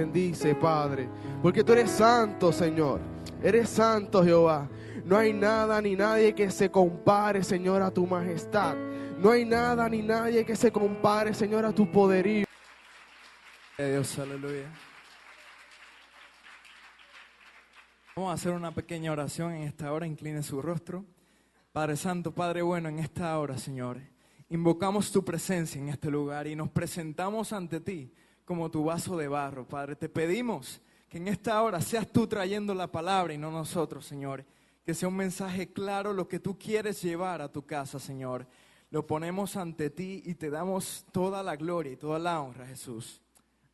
bendice, Padre, porque tú eres santo, Señor. Eres santo, Jehová. No hay nada ni nadie que se compare, Señor, a tu majestad. No hay nada ni nadie que se compare, Señor, a tu poderío. Dios, aleluya. Vamos a hacer una pequeña oración en esta hora. Incline su rostro. Padre Santo, Padre bueno, en esta hora, Señor, invocamos tu presencia en este lugar y nos presentamos ante ti como tu vaso de barro. Padre, te pedimos que en esta hora seas tú trayendo la palabra y no nosotros, Señor. Que sea un mensaje claro lo que tú quieres llevar a tu casa, Señor. Lo ponemos ante ti y te damos toda la gloria y toda la honra, Jesús.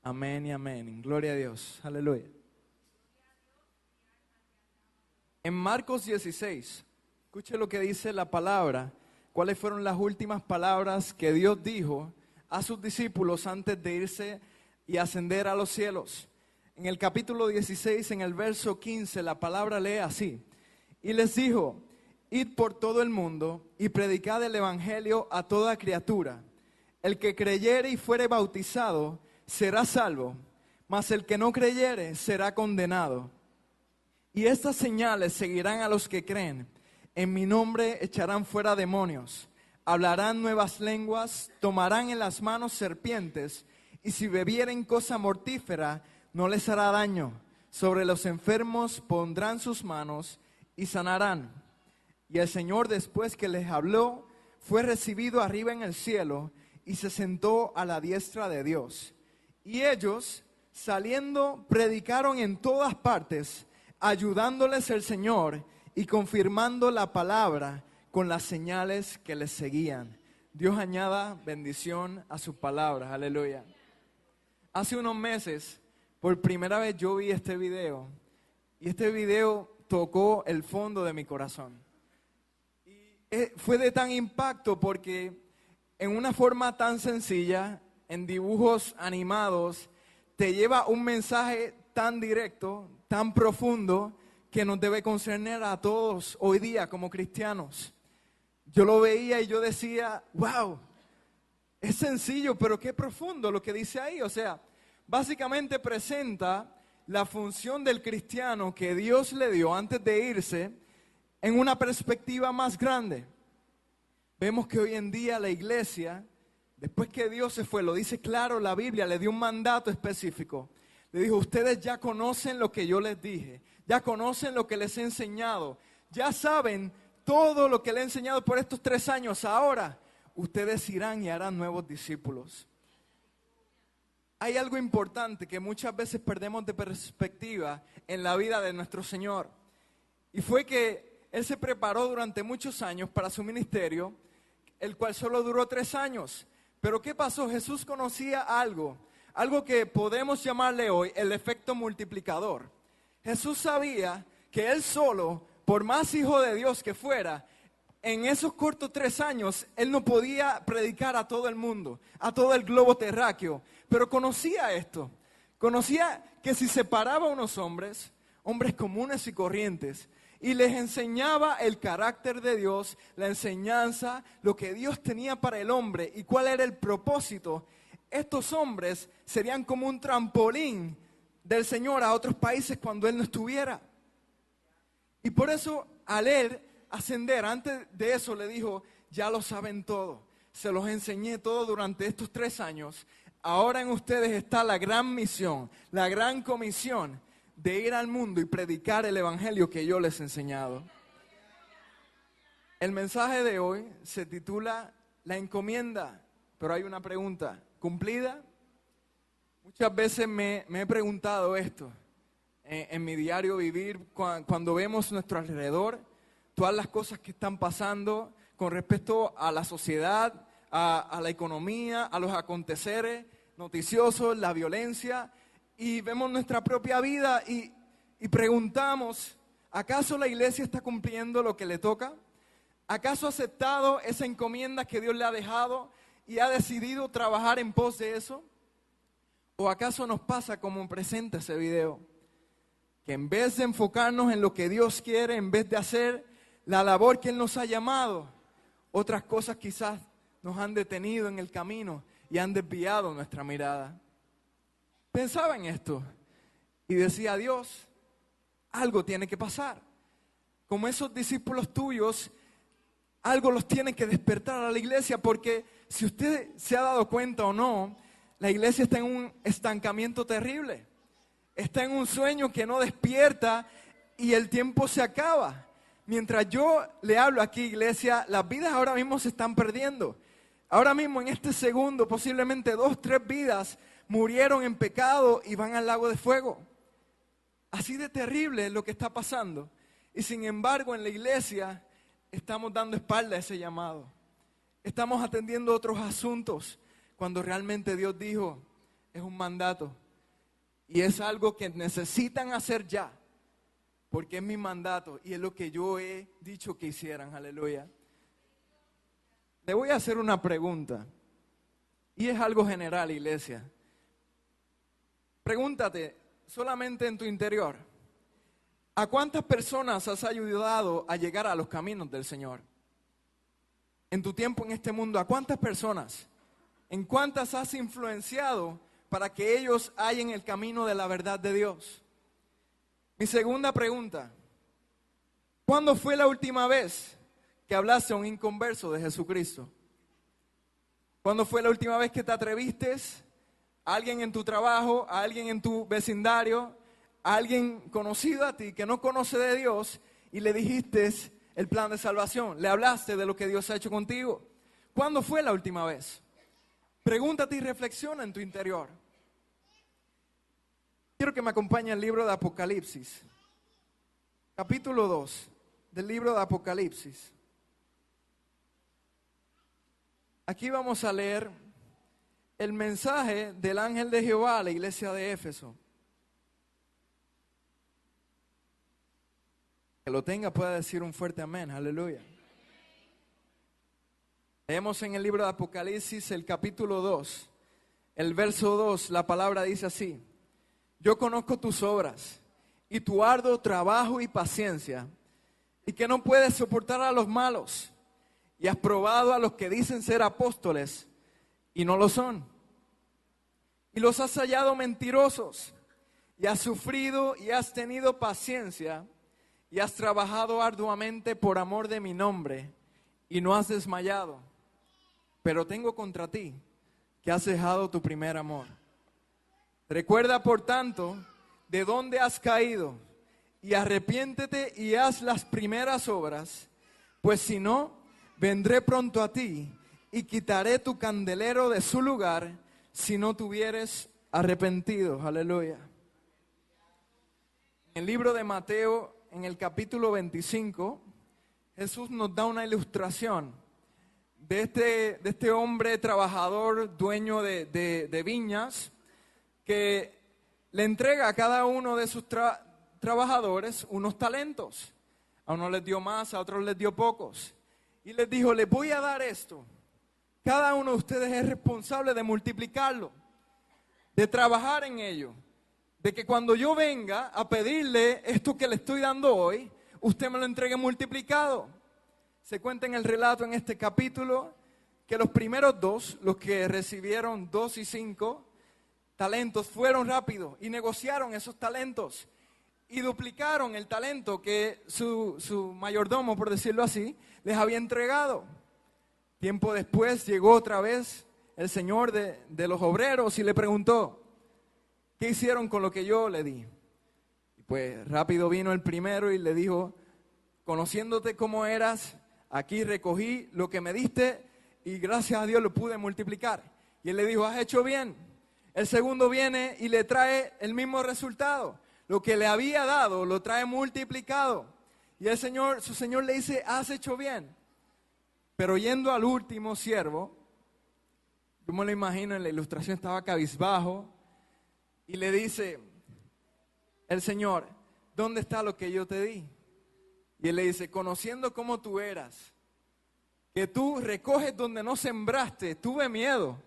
Amén y amén. Gloria a Dios. Aleluya. En Marcos 16, escuche lo que dice la palabra. ¿Cuáles fueron las últimas palabras que Dios dijo a sus discípulos antes de irse y ascender a los cielos? En el capítulo 16, en el verso 15, la palabra lee así. Y les dijo, id por todo el mundo y predicad el evangelio a toda criatura. El que creyere y fuere bautizado será salvo, mas el que no creyere será condenado. Y estas señales seguirán a los que creen. En mi nombre echarán fuera demonios, hablarán nuevas lenguas, tomarán en las manos serpientes, y si bebieren cosa mortífera, no les hará daño. Sobre los enfermos pondrán sus manos y sanarán. Y el Señor, después que les habló, fue recibido arriba en el cielo y se sentó a la diestra de Dios. Y ellos, saliendo, predicaron en todas partes, ayudándoles el Señor y confirmando la palabra con las señales que les seguían. Dios añada bendición a su palabra. Aleluya. Hace unos meses, por primera vez yo vi este video. Y este video tocó el fondo de mi corazón. Y fue de tan impacto porque en una forma tan sencilla, en dibujos animados, te lleva un mensaje tan directo, tan profundo, que nos debe concerner a todos hoy día como cristianos. Yo lo veía y yo decía, wow, es sencillo, pero qué profundo lo que dice ahí. O sea, básicamente presenta la función del cristiano que Dios le dio antes de irse en una perspectiva más grande. Vemos que hoy en día la iglesia, después que Dios se fue, lo dice claro la Biblia, le dio un mandato específico. Le dijo, ustedes ya conocen lo que yo les dije, ya conocen lo que les he enseñado, ya saben todo lo que les he enseñado por estos 3 años. Ahora, ustedes irán y harán nuevos discípulos. Hay algo importante que muchas veces perdemos de perspectiva en la vida de nuestro Señor. Y fue que Él se preparó durante muchos años para su ministerio, el cual solo duró 3 años. Pero ¿qué pasó? Jesús conocía algo que podemos llamarle hoy el efecto multiplicador. Jesús sabía que Él solo, por más hijo de Dios que fuera, en esos cortos 3 años, Él no podía predicar a todo el mundo, a todo el globo terráqueo. Pero conocía esto. Conocía que si separaba a unos hombres comunes y corrientes, y les enseñaba el carácter de Dios, la enseñanza, lo que Dios tenía para el hombre y cuál era el propósito, estos hombres serían como un trampolín del Señor a otros países cuando Él no estuviera. Y por eso, al Él ascender, antes de eso le dijo, ya lo saben todo, se los enseñé todo durante estos 3 años. Ahora en ustedes está la gran misión, la gran comisión de ir al mundo y predicar el evangelio que yo les he enseñado. El mensaje de hoy se titula La encomienda, pero hay una pregunta, ¿cumplida? Muchas veces me he preguntado esto en mi diario vivir, cuando vemos nuestro alrededor, todas las cosas que están pasando con respecto a la sociedad, a la economía, a los aconteceres noticiosos, la violencia, y vemos nuestra propia vida y preguntamos, ¿acaso la iglesia está cumpliendo lo que le toca? ¿Acaso ha aceptado esa encomienda que Dios le ha dejado y ha decidido trabajar en pos de eso? ¿O acaso nos pasa como presenta ese video? Que en vez de enfocarnos en lo que Dios quiere, en vez de hacer la labor que Él nos ha llamado, otras cosas quizás nos han detenido en el camino y han desviado nuestra mirada. Pensaba en esto. y decía, Dios, algo tiene que pasar. Como esos discípulos tuyos, algo los tiene que despertar a la iglesia, porque si usted se ha dado cuenta o no, la iglesia está en un estancamiento terrible. Está en un sueño que no despierta y el tiempo se acaba. Mientras yo le hablo aquí, iglesia, las vidas ahora mismo se están perdiendo. Ahora mismo, en este segundo, posiblemente 2, 3 vidas murieron en pecado y van al lago de fuego. Así de terrible es lo que está pasando. Y sin embargo, en la iglesia estamos dando espalda a ese llamado. Estamos atendiendo otros asuntos cuando realmente Dios dijo, es un mandato. Y es algo que necesitan hacer ya, porque es mi mandato y es lo que yo he dicho que hicieran. Aleluya. Le voy a hacer una pregunta, y es algo general, iglesia. Pregúntate, solamente en tu interior, ¿a cuántas personas has ayudado a llegar a los caminos del Señor? En tu tiempo en este mundo, ¿a cuántas personas? ¿En cuántas has influenciado para que ellos hallen el camino de la verdad de Dios? Mi segunda pregunta, ¿cuándo fue la última vez que hablaste a un inconverso de Jesucristo? ¿Cuándo fue la última vez que te atreviste a alguien en tu trabajo, a alguien en tu vecindario, a alguien conocido a ti que no conoce de Dios y le dijiste el plan de salvación? Le hablaste de lo que Dios ha hecho contigo. ¿Cuándo fue la última vez? Pregúntate y reflexiona en tu interior. Quiero que me acompañe al libro de Apocalipsis, capítulo 2 del libro de Apocalipsis. Aquí vamos a leer el mensaje del ángel de Jehová a la iglesia de Éfeso. Que lo tenga pueda decir un fuerte amén, aleluya. Leemos en el libro de Apocalipsis el capítulo 2, el verso 2, la palabra dice así: yo conozco tus obras y tu arduo trabajo y paciencia, y que no puedes soportar a los malos, y has probado a los que dicen ser apóstoles y no lo son, y los has hallado mentirosos, y has sufrido y has tenido paciencia, y has trabajado arduamente por amor de mi nombre, y no has desmayado. Pero tengo contra ti que has dejado tu primer amor. Recuerda, por tanto, de dónde has caído, y arrepiéntete y haz las primeras obras, pues si no, vendré pronto a ti y quitaré tu candelero de su lugar si no te hubieres arrepentido. Aleluya. En el libro de Mateo, en el capítulo 25, Jesús nos da una ilustración de este hombre trabajador, dueño de viñas, que le entrega a cada uno de sus trabajadores unos talentos. A unos les dio más, a otros les dio pocos. Y les dijo, les voy a dar esto. Cada uno de ustedes es responsable de multiplicarlo, de trabajar en ello, de que cuando yo venga a pedirle esto que le estoy dando hoy, usted me lo entregue multiplicado. Se cuenta en el relato en este capítulo que los primeros 2, los que recibieron 2 y 5 talentos, fueron rápidos y negociaron esos talentos y duplicaron el talento que su mayordomo, por decirlo así, les había entregado. Tiempo después llegó otra vez el señor de los obreros y le preguntó, ¿qué hicieron con lo que yo le di? Y pues rápido vino el primero y le dijo, conociéndote cómo eras, aquí recogí lo que me diste y gracias a Dios lo pude multiplicar. Y él le dijo, has hecho bien. El segundo viene y le trae el mismo resultado. Lo que le había dado lo trae multiplicado. Y su señor le dice, has hecho bien. Pero yendo al último siervo, yo me lo imagino, en la ilustración estaba cabizbajo, y le dice el Señor, ¿dónde está lo que yo te di? Y él le dice, conociendo cómo tú eras, que tú recoges donde no sembraste, tuve miedo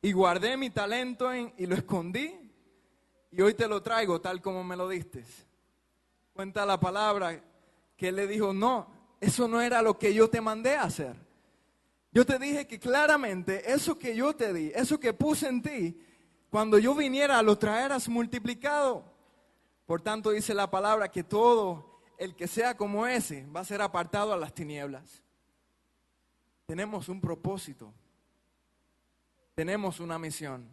y guardé mi talento y lo escondí y hoy te lo traigo tal como me lo diste. Cuenta la palabra que él le dijo, no, eso no era lo que yo te mandé a hacer. Yo te dije que claramente eso que yo te di, eso que puse en ti, cuando yo viniera lo traeras multiplicado. Por tanto, dice la palabra que todo el que sea como ese va a ser apartado a las tinieblas. Tenemos un propósito, tenemos una misión,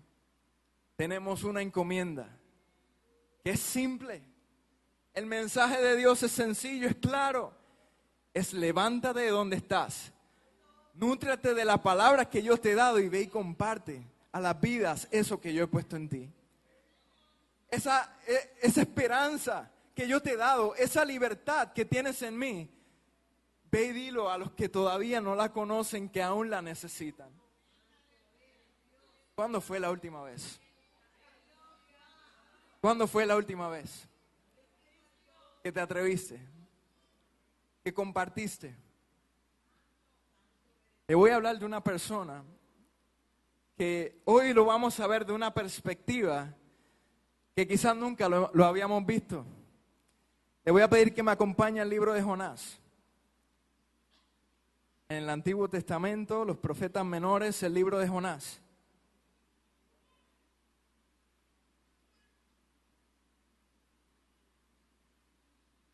tenemos una encomienda, que es simple. El mensaje de Dios es sencillo, es claro. Es levántate de donde estás. Nútrate de la palabra que yo te he dado y ve y comparte a las vidas eso que yo he puesto en ti. Esa esperanza que yo te he dado, esa libertad que tienes en mí, ve y dilo a los que todavía no la conocen, que aún la necesitan. ¿Cuándo fue la última vez? ¿Cuándo fue la última vez que te atreviste? Que compartiste. Te voy a hablar de una persona que hoy lo vamos a ver de una perspectiva que quizás nunca lo habíamos visto. Le voy a pedir que me acompañe al libro de Jonás. En el Antiguo Testamento, los profetas menores, el libro de Jonás.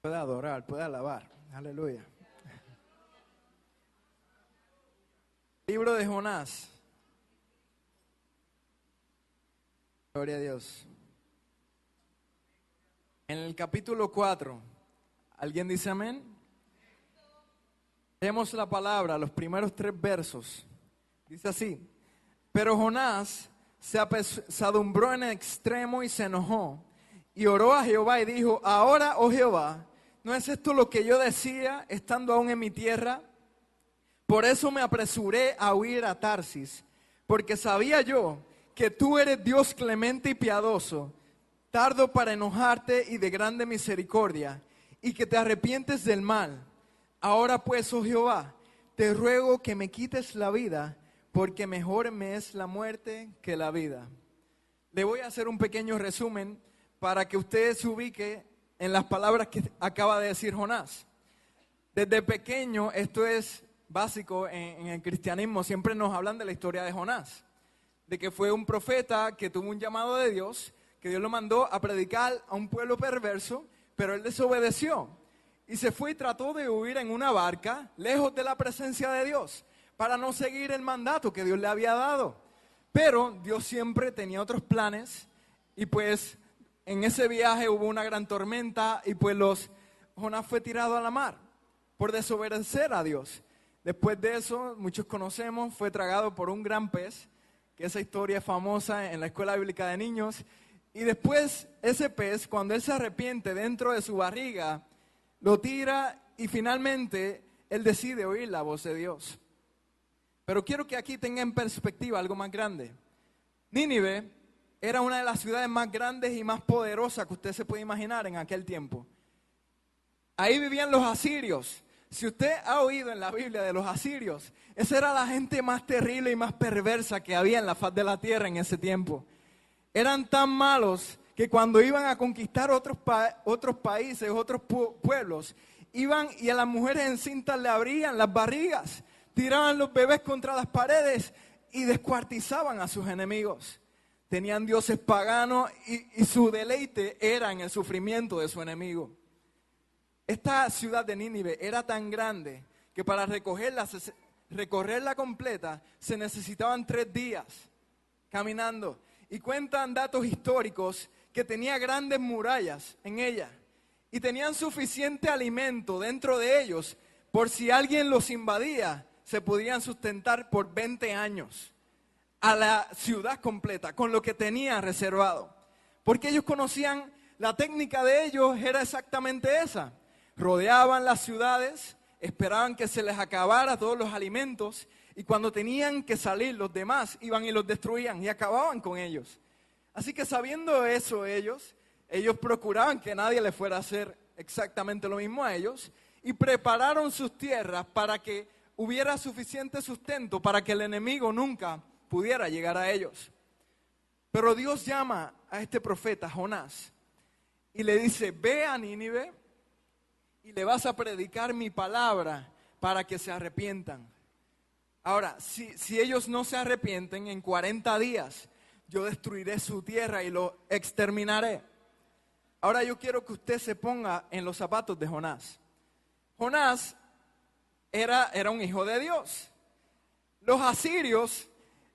Puede adorar, puede alabar. Aleluya. Libro de Jonás. Gloria a Dios. En el capítulo 4, ¿alguien dice amén? Leemos la palabra, los primeros 3 versos. Dice así: pero Jonás se apesadumbró en extremo y se enojó, y oró a Jehová y dijo: ahora, oh Jehová, ¿no es esto lo que yo decía estando aún en mi tierra? Por eso me apresuré a huir a Tarsis, porque sabía yo que tú eres Dios clemente y piadoso, tardo para enojarte y de grande misericordia, y que te arrepientes del mal. Ahora pues, oh Jehová, te ruego que me quites la vida, porque mejor me es la muerte que la vida. Le voy a hacer un pequeño resumen para que usted se ubique en las palabras que acaba de decir Jonás. Desde pequeño, esto es básico en el cristianismo, siempre nos hablan de la historia de Jonás, de que fue un profeta que tuvo un llamado de Dios, que Dios lo mandó a predicar a un pueblo perverso, pero él desobedeció y se fue y trató de huir en una barca, lejos de la presencia de Dios, para no seguir el mandato que Dios le había dado. Pero Dios siempre tenía otros planes y pues en ese viaje hubo una gran tormenta y pues Jonás fue tirado a la mar por desobedecer a Dios. Después de eso, muchos conocemos, fue tragado por un gran pez, que esa historia es famosa en la escuela bíblica de niños. Y después ese pez, cuando él se arrepiente dentro de su barriga, lo tira y finalmente él decide oír la voz de Dios. Pero quiero que aquí tenga en perspectiva algo más grande. Nínive era una de las ciudades más grandes y más poderosas que usted se puede imaginar en aquel tiempo. Ahí vivían los asirios. Si usted ha oído en la Biblia de los asirios, esa era la gente más terrible y más perversa que había en la faz de la tierra en ese tiempo. Eran tan malos que cuando iban a conquistar otros países, otros pueblos, iban y a las mujeres encintas le abrían las barrigas, tiraban los bebés contra las paredes y descuartizaban a sus enemigos. Tenían dioses paganos y su deleite era en el sufrimiento de su enemigo. Esta ciudad de Nínive era tan grande que para recorrerla completa se necesitaban 3 días caminando. Y cuentan datos históricos que tenía grandes murallas en ella y tenían suficiente alimento dentro de ellos por si alguien los invadía, se podían sustentar por 20 años a la ciudad completa con lo que tenían reservado. Porque ellos conocían, la técnica de ellos era exactamente esa. Rodeaban las ciudades, esperaban que se les acabara todos los alimentos y cuando tenían que salir los demás iban y los destruían y acababan con ellos. Así que sabiendo eso ellos procuraban que nadie les fuera a hacer exactamente lo mismo a ellos y prepararon sus tierras para que hubiera suficiente sustento para que el enemigo nunca pudiera llegar a ellos. Pero Dios llama a este profeta Jonás y le dice: ve a Nínive y le vas a predicar mi palabra para que se arrepientan. Ahora, si ellos no se arrepienten, en 40 días yo destruiré su tierra y lo exterminaré. Ahora yo quiero que usted se ponga en los zapatos de Jonás. Jonás era un hijo de Dios. Los asirios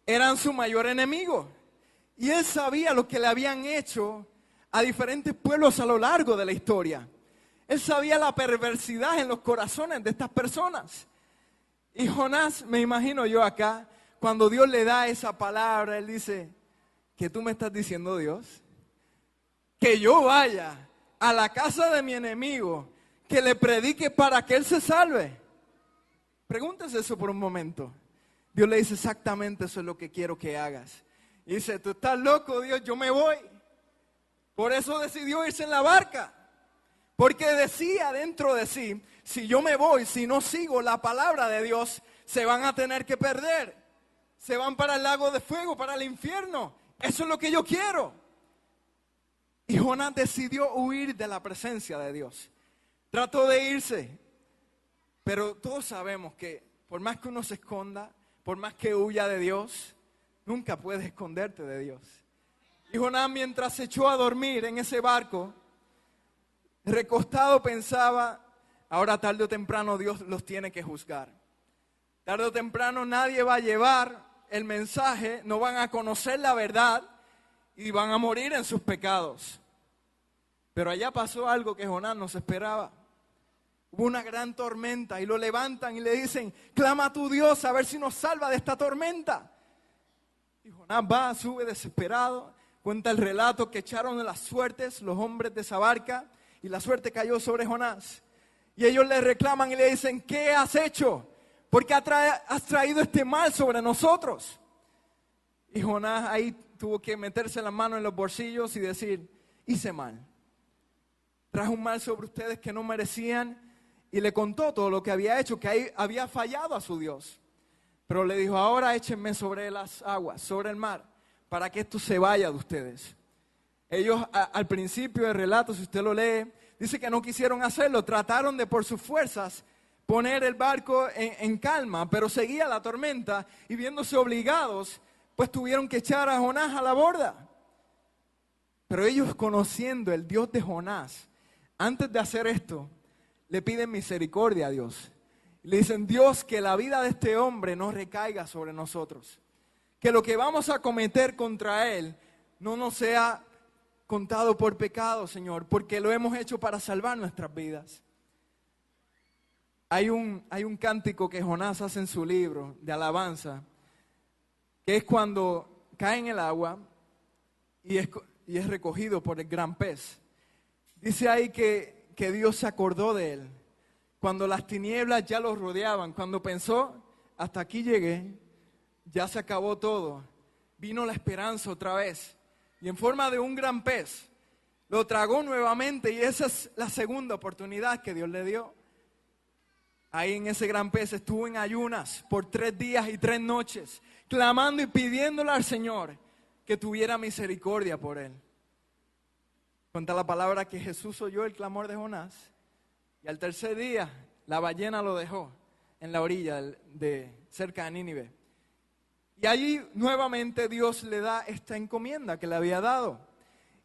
eran su mayor enemigo. Y él sabía lo que le habían hecho a diferentes pueblos a lo largo de la historia. Él sabía la perversidad en los corazones de estas personas. Y Jonás, me imagino yo acá, cuando Dios le da esa palabra, él dice, ¿qué tú me estás diciendo, Dios? Que yo vaya a la casa de mi enemigo, que le predique para que él se salve. Pregúntese eso por un momento. Dios le dice, exactamente eso es lo que quiero que hagas. Y dice, tú estás loco, Dios, yo me voy. Por eso decidió irse en la barca. Porque decía dentro de sí, si yo me voy, si no sigo la palabra de Dios, se van a tener que perder. Se van para el lago de fuego, para el infierno. Eso es lo que yo quiero. Y Jonás decidió huir de la presencia de Dios. Trató de irse. Pero todos sabemos que por más que uno se esconda, por más que huya de Dios, nunca puedes esconderte de Dios. Y Jonás, mientras se echó a dormir en ese barco, recostado pensaba, ahora tarde o temprano Dios los tiene que juzgar. Tarde o temprano nadie va a llevar el mensaje, no van a conocer la verdad y van a morir en sus pecados. Pero allá pasó algo que Jonás no se esperaba. Hubo una gran tormenta y lo levantan y le dicen, clama a tu Dios a ver si nos salva de esta tormenta. Y Jonás va, sube desesperado, cuenta el relato que echaron las suertes los hombres de esa barca y la suerte cayó sobre Jonás. Y ellos le reclaman y le dicen, ¿qué has hecho? ¿Por qué has traído este mal sobre nosotros? Y Jonás ahí tuvo que meterse las manos en los bolsillos y decir, hice mal. Trajo un mal sobre ustedes que no merecían. Y le contó todo lo que había hecho, que ahí había fallado a su Dios. Pero le dijo, ahora échenme sobre las aguas, sobre el mar, para que esto se vaya de ustedes. Ellos al principio del relato, si usted lo lee, dice que no quisieron hacerlo. Trataron de por sus fuerzas poner el barco en calma, pero seguía la tormenta y viéndose obligados, pues tuvieron que echar a Jonás a la borda. Pero ellos, conociendo el Dios de Jonás, antes de hacer esto, le piden misericordia a Dios. Le dicen, Dios, que la vida de este hombre no recaiga sobre nosotros. Que lo que vamos a cometer contra él no nos sea contado por pecado, Señor, porque lo hemos hecho para salvar nuestras vidas. Hay un cántico que Jonás hace en su libro de alabanza, que es cuando cae en el agua y es recogido por el gran pez. Dice ahí que Dios se acordó de él. Cuando las tinieblas ya lo rodeaban, cuando pensó, hasta aquí llegué, ya se acabó todo. Vino la esperanza otra vez. Y en forma de un gran pez, lo tragó nuevamente y esa es la segunda oportunidad que Dios le dio. Ahí en ese gran pez estuvo en ayunas por 3 días y 3 noches, clamando y pidiéndole al Señor que tuviera misericordia por él. Cuenta la palabra que Jesús oyó el clamor de Jonás y al tercer día la ballena lo dejó en la orilla cerca de Nínive. Y allí nuevamente Dios le da esta encomienda que le había dado.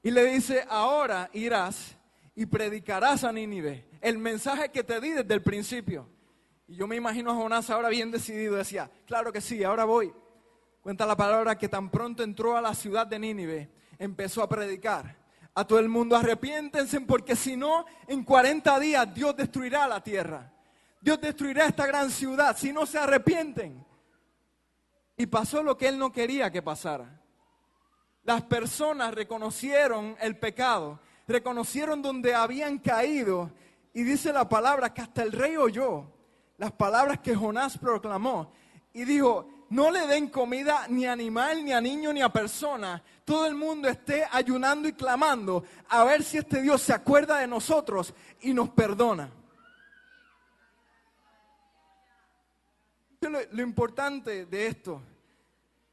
Y le dice, ahora irás y predicarás a Nínive el mensaje que te di desde el principio. Y yo me imagino a Jonás ahora bien decidido, decía, claro que sí, ahora voy. Cuenta la palabra que tan pronto entró a la ciudad de Nínive, empezó a predicar a todo el mundo, arrepiéntense porque si no, en 40 días Dios destruirá la tierra. Dios destruirá esta gran ciudad si no se arrepienten. Y pasó lo que él no quería que pasara. Las personas reconocieron el pecado, reconocieron donde habían caído. Y dice la palabra que hasta el rey oyó las palabras que Jonás proclamó. Y dijo, no le den comida ni a animal, ni a niño, ni a persona. Todo el mundo esté ayunando y clamando a ver si este Dios se acuerda de nosotros y nos perdona. Lo importante de esto,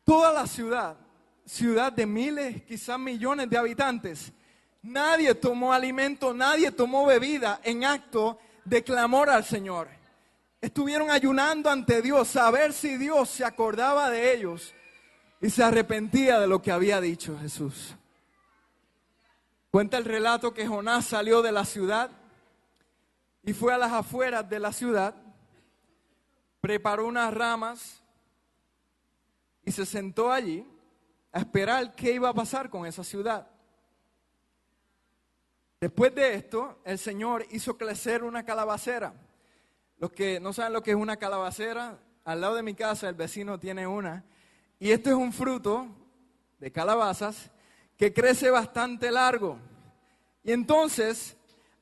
toda la ciudad de miles, quizás millones de habitantes, nadie tomó alimento, nadie tomó bebida en acto de clamor al Señor. Estuvieron ayunando ante Dios a ver si Dios se acordaba de ellos y se arrepentía de lo que había dicho Jesús. Cuenta el relato que Jonás salió de la ciudad y fue a las afueras de la ciudad, preparó unas ramas y se sentó allí a esperar qué iba a pasar con esa ciudad. Después de esto, el Señor hizo crecer una calabacera. Los que no saben lo que es una calabacera, al lado de mi casa el vecino tiene una. Y esto es un fruto de calabazas que crece bastante largo. Y entonces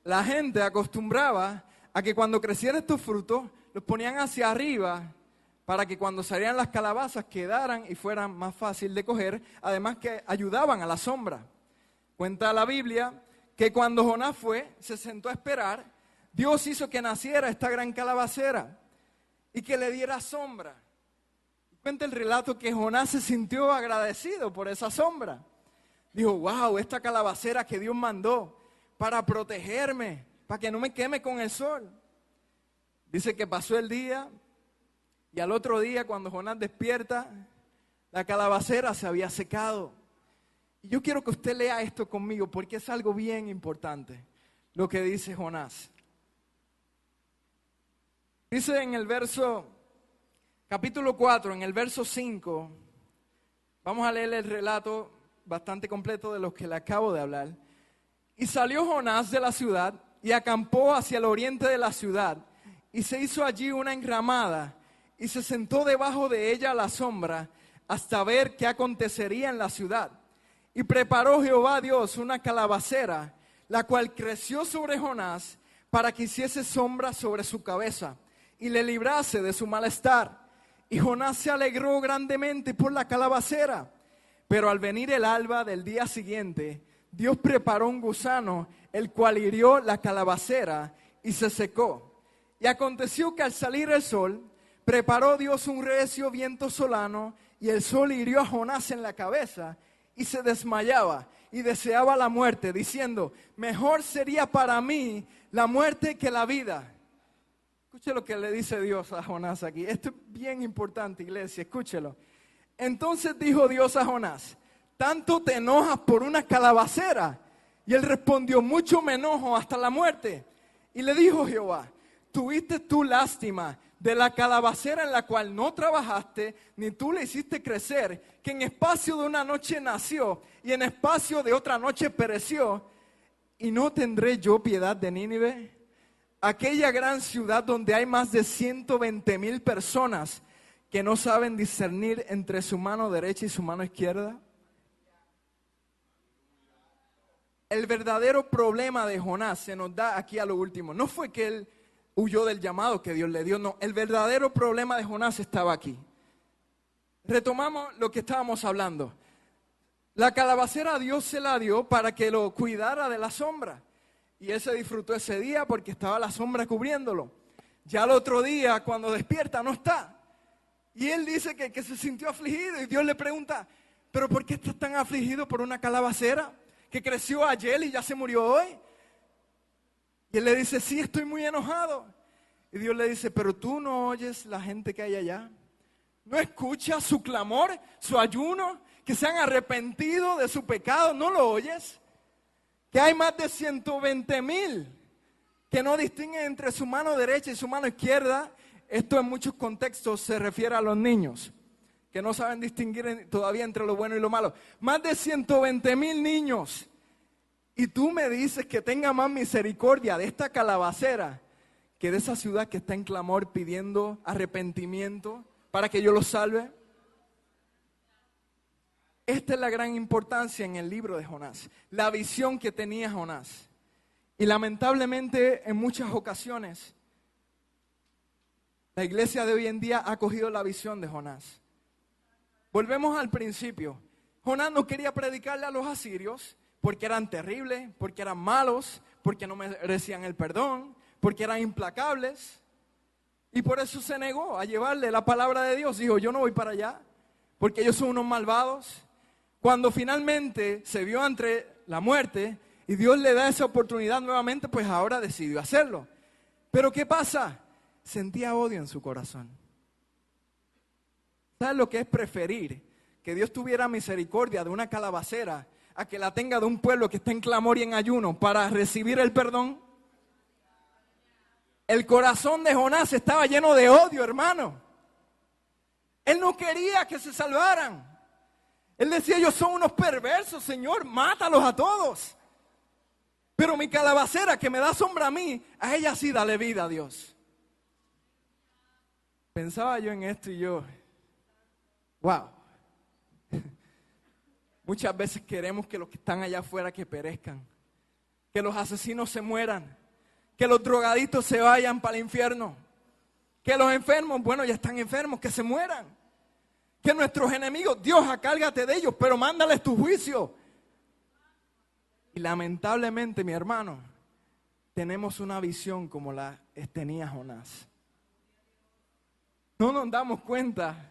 la gente acostumbraba a que cuando crecieran estos frutos, los ponían hacia arriba para que cuando salieran las calabazas quedaran y fueran más fácil de coger, además que ayudaban a la sombra. Cuenta la Biblia que cuando Jonás se sentó a esperar, Dios hizo que naciera esta gran calabacera y que le diera sombra. Cuenta el relato que Jonás se sintió agradecido por esa sombra. Dijo, wow, esta calabacera que Dios mandó para protegerme, para que no me queme con el sol. Dice que pasó el día y al otro día cuando Jonás despierta, la calabacera se había secado. Y yo quiero que usted lea esto conmigo porque es algo bien importante lo que dice Jonás. Dice en el capítulo 4, en el verso 5, vamos a leer el relato bastante completo de los que le acabo de hablar. Y salió Jonás de la ciudad y acampó hacia el oriente de la ciudad y se hizo allí una enramada y se sentó debajo de ella a la sombra hasta ver qué acontecería en la ciudad. Y preparó Jehová Dios una calabacera, la cual creció sobre Jonás para que hiciese sombra sobre su cabeza y le librase de su malestar. Y Jonás se alegró grandemente por la calabacera. Pero al venir el alba del día siguiente, Dios preparó un gusano, el cual hirió la calabacera y se secó. Y aconteció que al salir el sol, preparó Dios un recio viento solano, y el sol hirió a Jonás en la cabeza, y se desmayaba, y deseaba la muerte, diciendo, mejor sería para mí la muerte que la vida. Escuche lo que le dice Dios a Jonás aquí. Esto es bien importante, iglesia, escúchelo. Entonces dijo Dios a Jonás, ¿tanto te enojas por una calabacera? Y él respondió, mucho me enojo hasta la muerte. Y le dijo Jehová, ¿tuviste tú lástima de la calabacera en la cual no trabajaste, ni tú le hiciste crecer, que en espacio de una noche nació y en espacio de otra noche pereció? ¿Y no tendré yo piedad de Nínive? Aquella gran ciudad donde hay más de 120,000 personas que no saben discernir entre su mano derecha y su mano izquierda. El verdadero problema de Jonás se nos da aquí a lo último. No fue que él huyó del llamado que Dios le dio, no. El verdadero problema de Jonás estaba aquí. Retomamos lo que estábamos hablando. La calabacera Dios se la dio para que lo cuidara de la sombra. Y él se disfrutó ese día porque estaba la sombra cubriéndolo. Ya el otro día, cuando despierta, no está. Y él dice que se sintió afligido. Y Dios le pregunta, ¿pero por qué estás tan afligido por una calabacera que creció ayer y ya se murió hoy? Y él le dice, sí, estoy muy enojado. Y Dios le dice, pero tú no oyes la gente que hay allá. ¿No escuchas su clamor, su ayuno, que se han arrepentido de su pecado? ¿No lo oyes? Que hay más de 120,000 que no distinguen entre su mano derecha y su mano izquierda. Esto en muchos contextos se refiere a los niños, que no saben distinguir todavía entre lo bueno y lo malo. Más de 120,000 niños. Y tú me dices que tenga más misericordia de esta calabacera que de esa ciudad que está en clamor pidiendo arrepentimiento para que yo los salve. Esta es la gran importancia en el libro de Jonás, la visión que tenía Jonás. Y lamentablemente en muchas ocasiones la iglesia de hoy en día ha cogido la visión de Jonás. Volvemos al principio. Jonás no quería predicarle a los asirios porque eran terribles, porque eran malos, porque no merecían el perdón, porque eran implacables. Y por eso se negó a llevarle la palabra de Dios. Dijo, yo no voy para allá, porque ellos son unos malvados. Cuando finalmente se vio ante la muerte y Dios le da esa oportunidad nuevamente, pues ahora decidió hacerlo. Pero ¿qué pasa? Sentía odio en su corazón. ¿Sabes lo que es preferir que Dios tuviera misericordia de una calabacera a que la tenga de un pueblo que está en clamor y en ayuno para recibir el perdón? El corazón de Jonás estaba lleno de odio, hermano. Él no quería que se salvaran. Él decía, ellos son unos perversos, Señor, mátalos a todos. Pero mi calabacera que me da sombra a mí, a ella sí dale vida, Dios. Pensaba yo en esto y yo, wow. Muchas veces queremos que los que están allá afuera que perezcan, que los asesinos se mueran, que los drogadictos se vayan para el infierno, que los enfermos, bueno, ya están enfermos, que se mueran, que nuestros enemigos, Dios, acárgate de ellos, pero mándales tu juicio. Y lamentablemente, mi hermano, tenemos una visión como la tenía Jonás. No nos damos cuenta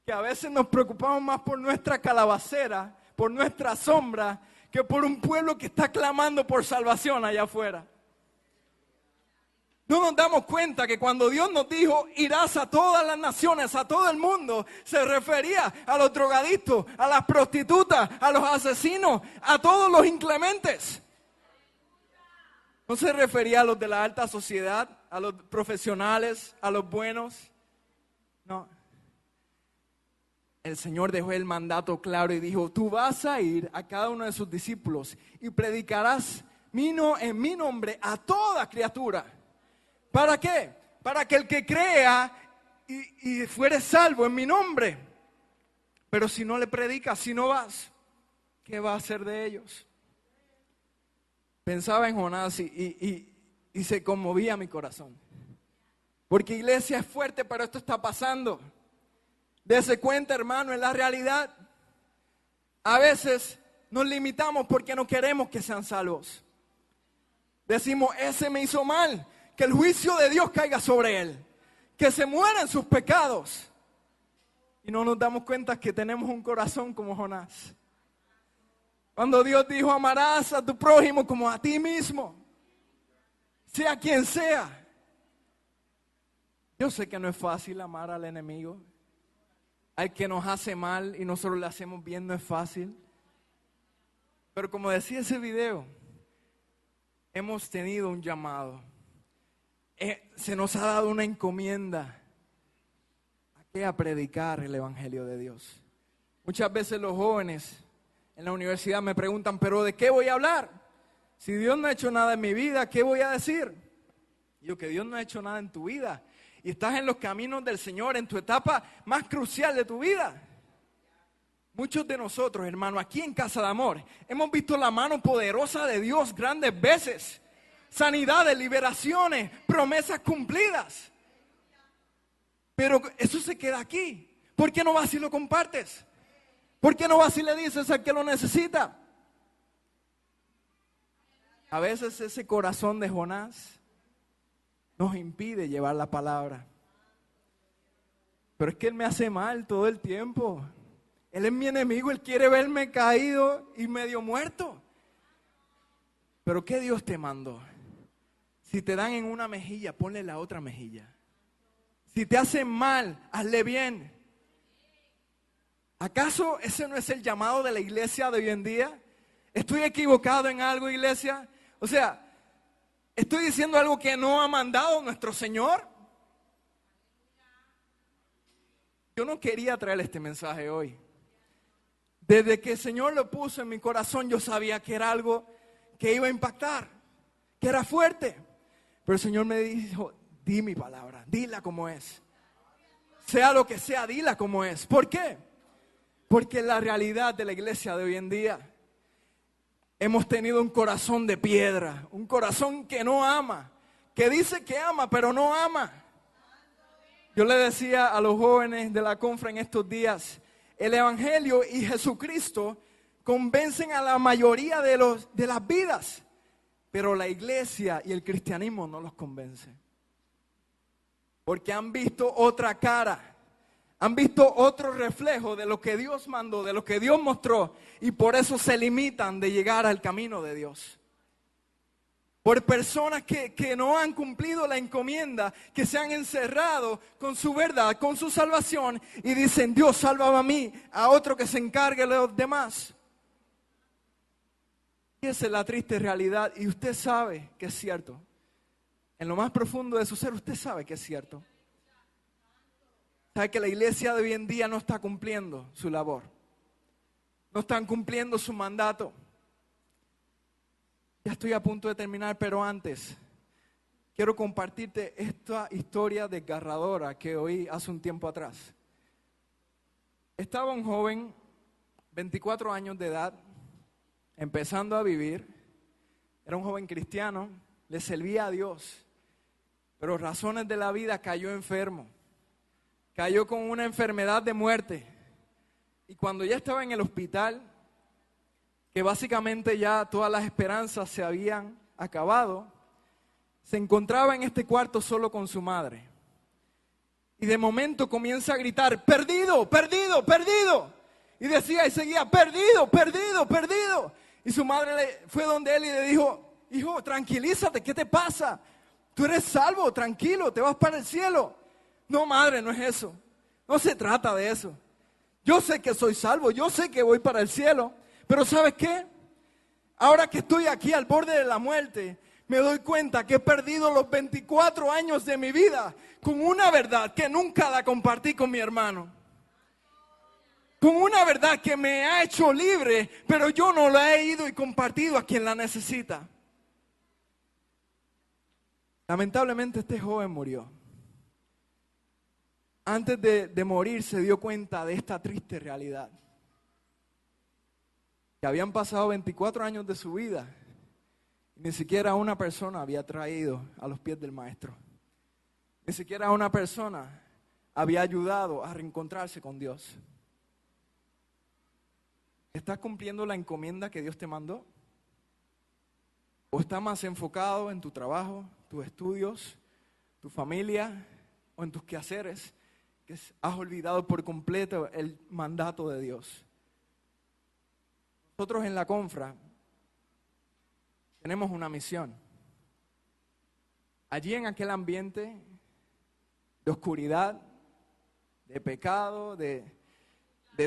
que a veces nos preocupamos más por nuestra calabacera, por nuestra sombra, que por un pueblo que está clamando por salvación allá afuera. No nos damos cuenta que cuando Dios nos dijo, irás a todas las naciones, a todo el mundo, se refería a los drogadictos, a las prostitutas, a los asesinos, a todos los inclementes. No se refería a los de la alta sociedad, a los profesionales, a los buenos. No. El Señor dejó el mandato claro y dijo, tú vas a ir a cada uno de sus discípulos y predicarás en mi nombre a toda criatura. ¿Para qué? Para que el que crea y fuere salvo en mi nombre. Pero si no le predicas, si no vas, ¿qué va a hacer de ellos? Pensaba en Jonás y se conmovía mi corazón. Porque iglesia es fuerte, pero esto está pasando. Dese cuenta, hermano, en la realidad. A veces nos limitamos porque no queremos que sean salvos. Decimos, ese me hizo mal. Que el juicio de Dios caiga sobre él. Que se mueran sus pecados. Y no nos damos cuenta que tenemos un corazón como Jonás. Cuando Dios dijo, amarás a tu prójimo como a ti mismo. Sea quien sea. Yo sé que no es fácil amar al enemigo. Al que nos hace mal y nosotros le hacemos bien no es fácil. Pero como decía ese video, hemos tenido un llamado. Se nos ha dado una encomienda a predicar el evangelio de Dios. Muchas veces los jóvenes en la universidad me preguntan, pero ¿de qué voy a hablar? Si Dios no ha hecho nada en mi vida, ¿qué voy a decir? Y yo, que Dios no ha hecho nada en tu vida y estás en los caminos del Señor, en tu etapa más crucial de tu vida. Muchos de nosotros, hermano, aquí en Casa de Amor, hemos visto la mano poderosa de Dios grandes veces. Sanidades, liberaciones, promesas cumplidas. Pero eso se queda aquí. ¿Por qué no vas y lo compartes? ¿Por qué no vas y le dices al que lo necesita? A veces ese corazón de Jonás nos impide llevar la palabra. Pero es que él me hace mal todo el tiempo. Él es mi enemigo, él quiere verme caído y medio muerto. Pero ¿qué Dios te mandó? Si te dan en una mejilla, ponle la otra mejilla. Si te hacen mal, hazle bien. ¿Acaso ese no es el llamado de la iglesia de hoy en día? ¿Estoy equivocado en algo, iglesia? O sea, ¿estoy diciendo algo que no ha mandado nuestro Señor? Yo no quería traer este mensaje hoy. Desde que el Señor lo puso en mi corazón, yo sabía que era algo que iba a impactar, que era fuerte. Pero el Señor me dijo, di mi palabra, dila como es. Sea lo que sea, dila como es. ¿Por qué? Porque la realidad de la iglesia de hoy en día, hemos tenido un corazón de piedra, un corazón que no ama, que dice que ama, pero no ama. Yo le decía a los jóvenes de la conferencia en estos días, el Evangelio y Jesucristo convencen a la mayoría de las vidas, pero la iglesia y el cristianismo no los convence. Porque han visto otra cara, han visto otro reflejo de lo que Dios mandó, de lo que Dios mostró, y por eso se limitan de llegar al camino de Dios. Por personas que no han cumplido la encomienda, que se han encerrado con su verdad, con su salvación, y dicen, Dios, sálvame a mí, a otro que se encargue de los demás. Esa es la triste realidad y usted sabe que es cierto. En lo más profundo de su ser usted sabe que es cierto. Sabe que la iglesia de hoy en día no está cumpliendo su labor. No están cumpliendo su mandato. Ya estoy a punto de terminar, pero antes quiero compartirte esta historia desgarradora que oí hace un tiempo atrás. Estaba un joven, 24 años de edad, empezando a vivir. Era un joven cristiano, le servía a Dios, pero razones de la vida cayó enfermo. Cayó con una enfermedad de muerte. Y cuando ya estaba en el hospital, que básicamente ya todas las esperanzas se habían acabado, se encontraba en este cuarto solo con su madre. Y de momento comienza a gritar, perdido, perdido, perdido. Y decía y seguía, perdido, perdido, perdido. Y su madre fue donde él y le dijo, hijo, tranquilízate, ¿qué te pasa? Tú eres salvo, tranquilo, te vas para el cielo. No, madre, no es eso. No se trata de eso. Yo sé que soy salvo, yo sé que voy para el cielo. Pero ¿sabes qué? Ahora que estoy aquí al borde de la muerte, me doy cuenta que he perdido los 24 años de mi vida con una verdad que nunca la compartí con mi hermano. Con una verdad que me ha hecho libre, pero yo no la he ido y compartido a quien la necesita. Lamentablemente este joven murió. Antes de morir se dio cuenta de esta triste realidad. Que habían pasado 24 años de su vida y ni siquiera una persona había traído a los pies del maestro. Ni siquiera una persona había ayudado a reencontrarse con Dios. ¿Estás cumpliendo la encomienda que Dios te mandó? ¿O estás más enfocado en tu trabajo, tus estudios, tu familia o en tus quehaceres? Que has olvidado por completo el mandato de Dios. Nosotros en la Confra tenemos una misión. Allí en aquel ambiente de oscuridad, de pecado, de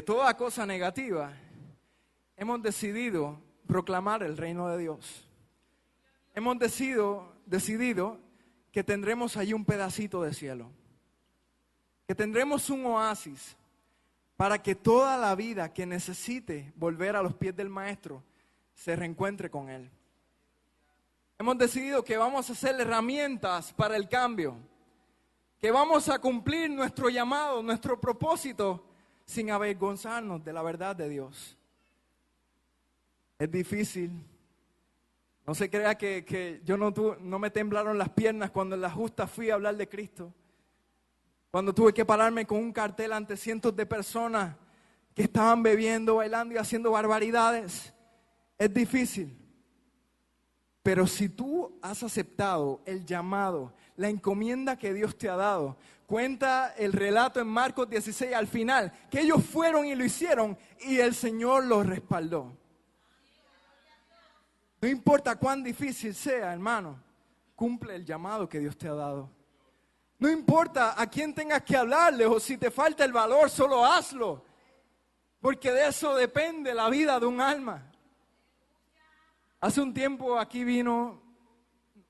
toda cosa negativa, hemos decidido proclamar el reino de Dios. Hemos decidido que tendremos allí un pedacito de cielo. Que tendremos un oasis para que toda la vida que necesite volver a los pies del Maestro se reencuentre con Él. Hemos decidido que vamos a hacer herramientas para el cambio, que vamos a cumplir nuestro llamado, nuestro propósito, sin avergonzarnos de la verdad de Dios. Es difícil. No se crea que yo no me temblaron las piernas cuando en la justa fui a hablar de Cristo. Cuando tuve que pararme con un cartel ante cientos de personas que estaban bebiendo, bailando y haciendo barbaridades. Es difícil. Pero si tú has aceptado el llamado, la encomienda que Dios te ha dado, cuenta el relato en Marcos 16 al final, que ellos fueron y lo hicieron y el Señor los respaldó. No importa cuán difícil sea, hermano, cumple el llamado que Dios te ha dado. No importa a quién tengas que hablarle o si te falta el valor, solo hazlo. Porque de eso depende la vida de un alma. Hace un tiempo aquí vino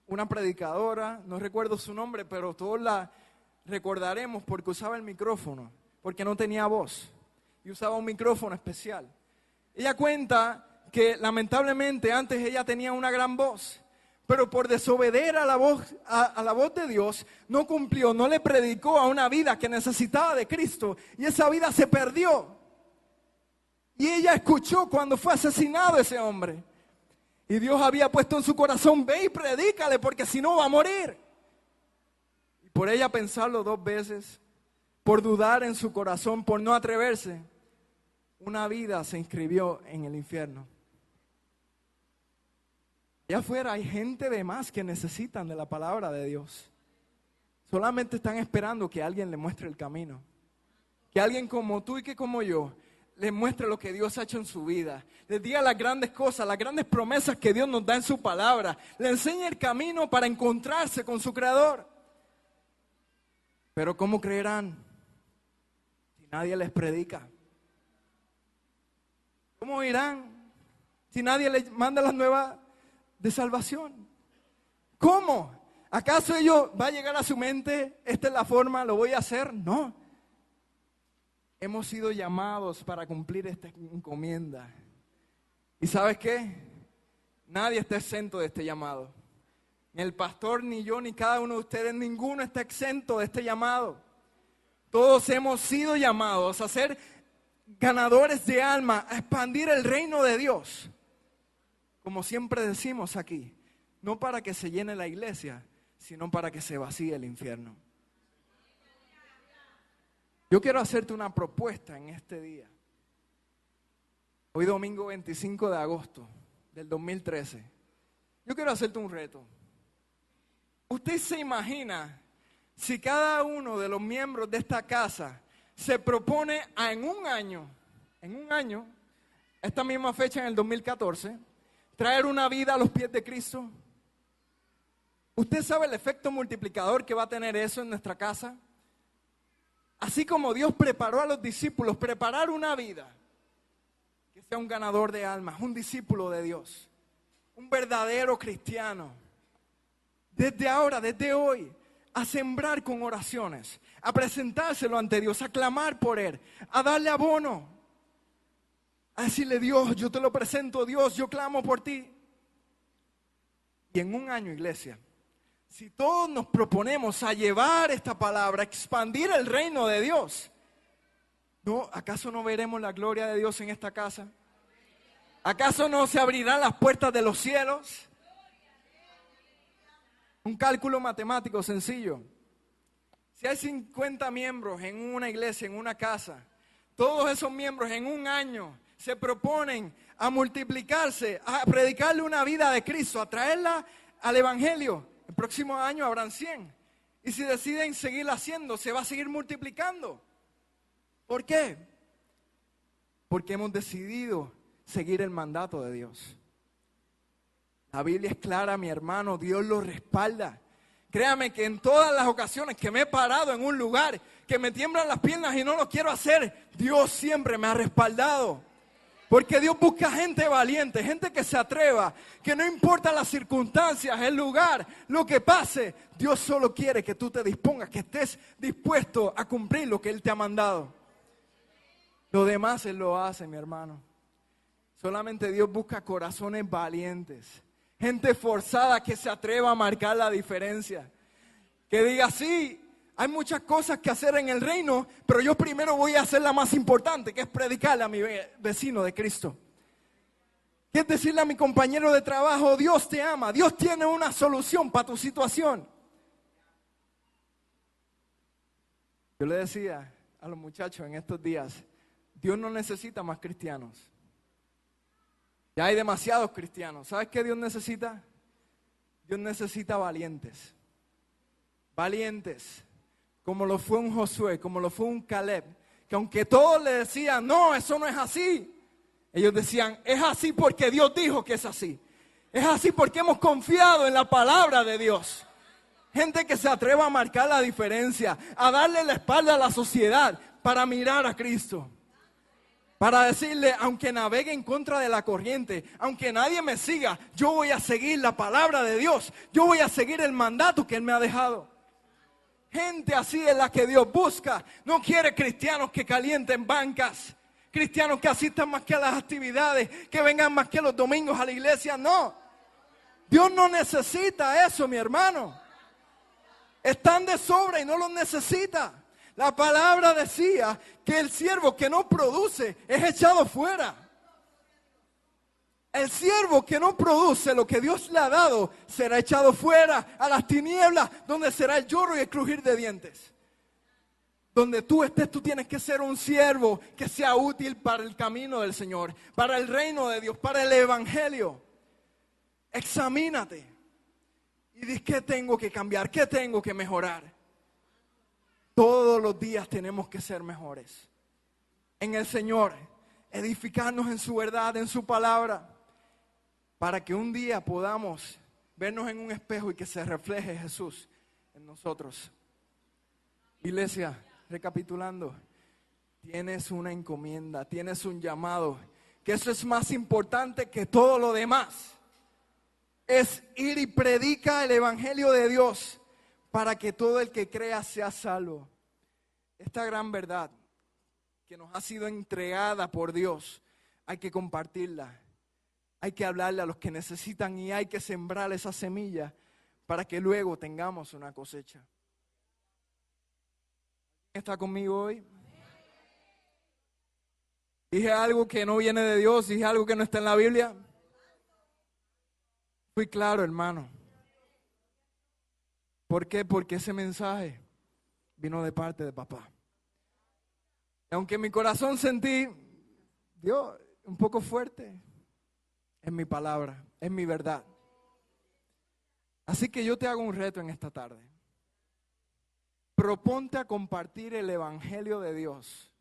una predicadora, no recuerdo su nombre, pero todos la recordaremos porque usaba el micrófono, porque no tenía voz y usaba un micrófono especial. Ella cuenta que lamentablemente antes ella tenía una gran voz, pero por desobedecer a la voz de Dios, no cumplió, no le predicó a una vida que necesitaba de Cristo y esa vida se perdió. Y ella escuchó cuando fue asesinado ese hombre. Y Dios había puesto en su corazón, ve y predícale porque si no va a morir. Y por ella pensarlo 2 veces, por dudar en su corazón, por no atreverse, una vida se inscribió en el infierno. Allá afuera hay gente de más que necesitan de la palabra de Dios. Solamente están esperando que alguien le muestre el camino. Que alguien como tú y que como yo les muestre lo que Dios ha hecho en su vida. Les diga las grandes cosas, las grandes promesas que Dios nos da en su palabra. Le enseñe el camino para encontrarse con su Creador. Pero ¿cómo creerán si nadie les predica? ¿Cómo irán Si nadie le manda las nuevas de salvación. ¿Cómo? ¿Acaso ello va a llegar a su mente? ¿Esta es la forma? ¿Lo voy a hacer? No. Hemos sido llamados para cumplir esta encomienda. ¿Y sabes qué? Nadie está exento de este llamado. Ni el pastor, ni yo, ni cada uno de ustedes, ninguno está exento de este llamado. Todos hemos sido llamados a ser ganadores de alma, a expandir el reino de Dios. Como siempre decimos aquí, no para que se llene la iglesia, sino para que se vacíe el infierno. Yo quiero hacerte una propuesta en este día. Hoy domingo 25 de agosto del 2013. Yo quiero hacerte un reto. ¿Usted se imagina si cada uno de los miembros de esta casa se propone en un año, esta misma fecha en el 2014, traer una vida a los pies de Cristo? ¿Usted sabe el efecto multiplicador que va a tener eso en nuestra casa? Así como Dios preparó a los discípulos, preparar una vida que sea un ganador de almas, un discípulo de Dios, un verdadero cristiano. Desde ahora, desde hoy, a sembrar con oraciones, a presentárselo ante Dios, a clamar por Él, a darle abono, a decirle: Dios, yo te lo presento, Dios, yo clamo por ti. Y en un año, iglesia, si todos nos proponemos a llevar esta palabra, a expandir el reino de Dios, ¿acaso no veremos la gloria de Dios en esta casa? ¿Acaso no se abrirán las puertas de los cielos? Un cálculo matemático sencillo. Si hay 50 miembros en una iglesia, en una casa, todos esos miembros en un año se proponen a multiplicarse, a predicarle una vida de Cristo, a traerla al evangelio. El próximo año habrán 100. Y si deciden seguirlo haciendo, se va a seguir multiplicando. ¿Por qué? Porque hemos decidido seguir el mandato de Dios. La Biblia es clara, mi hermano, Dios lo respalda. Créame que en todas las ocasiones que me he parado en un lugar, que me tiemblan las piernas y no lo quiero hacer, Dios siempre me ha respaldado. Porque Dios busca gente valiente, gente que se atreva, que no importa las circunstancias, el lugar, lo que pase, Dios solo quiere que tú te dispongas, que estés dispuesto a cumplir lo que Él te ha mandado. Lo demás Él lo hace, mi hermano. Solamente Dios busca corazones valientes, gente forzada que se atreva a marcar la diferencia. Que diga: sí, hay muchas cosas que hacer en el reino, pero yo primero voy a hacer la más importante, que es predicarle a mi vecino de Cristo. Que es decirle a mi compañero de trabajo: Dios te ama, Dios tiene una solución para tu situación. Yo le decía a los muchachos en estos días: Dios no necesita más cristianos. Ya hay demasiados cristianos. ¿Sabes qué Dios necesita? Dios necesita valientes. Valientes. Como lo fue un Josué, como lo fue un Caleb. Que aunque todos le decían: no, eso no es así. Ellos decían: es así porque Dios dijo que es así. Es así porque hemos confiado en la palabra de Dios. Gente que se atreva a marcar la diferencia, a darle la espalda a la sociedad para mirar a Cristo. Para decirle: aunque navegue en contra de la corriente, aunque nadie me siga, yo voy a seguir la palabra de Dios. Yo voy a seguir el mandato que Él me ha dejado. Gente así es la que Dios busca. No quiere cristianos que calienten bancas, cristianos que asistan más que a las actividades, que vengan más que los domingos a la iglesia. No, Dios no necesita eso, mi hermano. Están de sobra y no los necesita. La palabra decía que el siervo que no produce es echado fuera. El siervo que no produce lo que Dios le ha dado será echado fuera a las tinieblas, donde será el lloro y el crujir de dientes. Donde tú estés, tú tienes que ser un siervo que sea útil para el camino del Señor, para el reino de Dios, para el evangelio. Examínate y di: ¿qué tengo que cambiar? ¿Qué tengo que mejorar? Todos los días tenemos que ser mejores en el Señor, edificarnos en su verdad, en su palabra, para que un día podamos vernos en un espejo y que se refleje Jesús en nosotros. Iglesia, recapitulando, tienes una encomienda, tienes un llamado que eso es más importante que todo lo demás. Es ir y predica el evangelio de Dios para que todo el que crea sea salvo. Esta gran verdad que nos ha sido entregada por Dios, hay que compartirla. Hay que hablarle a los que necesitan y hay que sembrar esa semilla para que luego tengamos una cosecha. ¿Está conmigo hoy? ¿Dije algo que no viene de Dios? ¿Dije algo que no está en la Biblia? Fui claro, hermano. ¿Por qué? Porque ese mensaje vino de parte de papá. Y aunque en mi corazón sentí, Dios, un poco fuerte, es mi palabra, es mi verdad. Así que yo te hago un reto en esta tarde. Proponte a compartir el evangelio de Dios.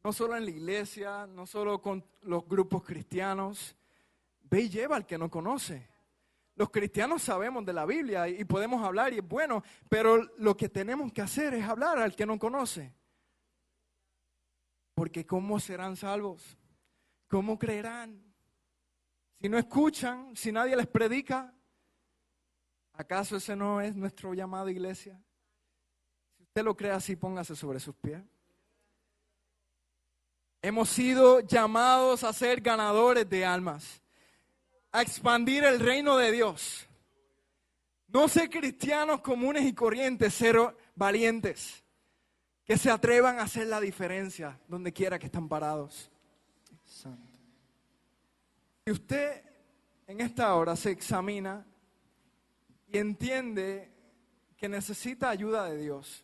No solo en la iglesia, no solo con los grupos cristianos. Ve y lleva al que no conoce. Los cristianos sabemos de la Biblia y podemos hablar y es bueno, pero lo que tenemos que hacer es hablar al que no conoce. Porque ¿cómo serán salvos? ¿Cómo creerán? Si no escuchan, si nadie les predica, ¿acaso ese no es nuestro llamado, iglesia? Si usted lo cree así, póngase sobre sus pies. Hemos sido llamados a ser ganadores de almas, a expandir el reino de Dios. No ser cristianos comunes y corrientes, ser valientes, que se atrevan a hacer la diferencia donde quiera que están parados. Santo. Si usted en esta hora se examina y entiende que necesita ayuda de Dios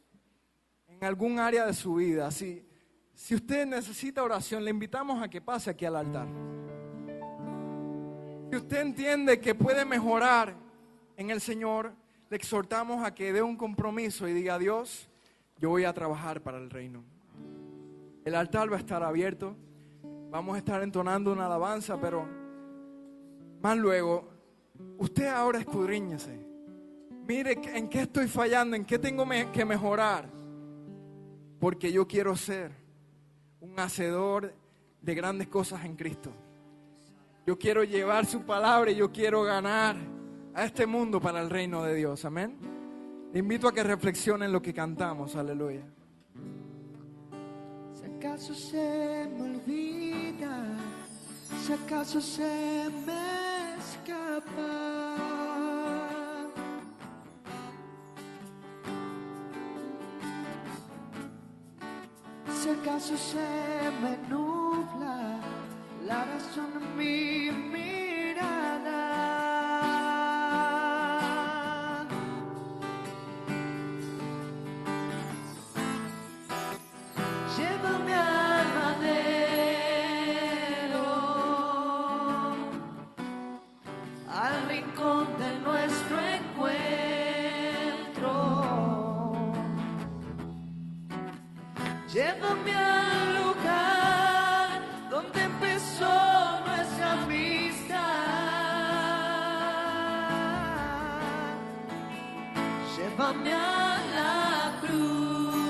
en algún área de su vida, si usted necesita oración, le invitamos a que pase aquí al altar. Si usted entiende que puede mejorar en el Señor, le exhortamos a que dé un compromiso y diga: Dios, yo voy a trabajar para el reino. El altar va a estar abierto, vamos a estar entonando una alabanza, pero más luego, usted ahora escudriñese. Mire en qué estoy fallando, en qué tengo que mejorar, porque yo quiero ser un hacedor de grandes cosas en Cristo. Yo quiero llevar su palabra y yo quiero ganar a este mundo para el reino de Dios. Amén. Le invito a que reflexionen lo que cantamos. Aleluya. Si acaso se me olvida, si acaso se me escapa, si acaso se me nubla la razón de mi mirada, llévame al madero, al rincón de nuestro encuentro. Llévame al lugar donde empezó nuestra amistad. Llévame a la cruz.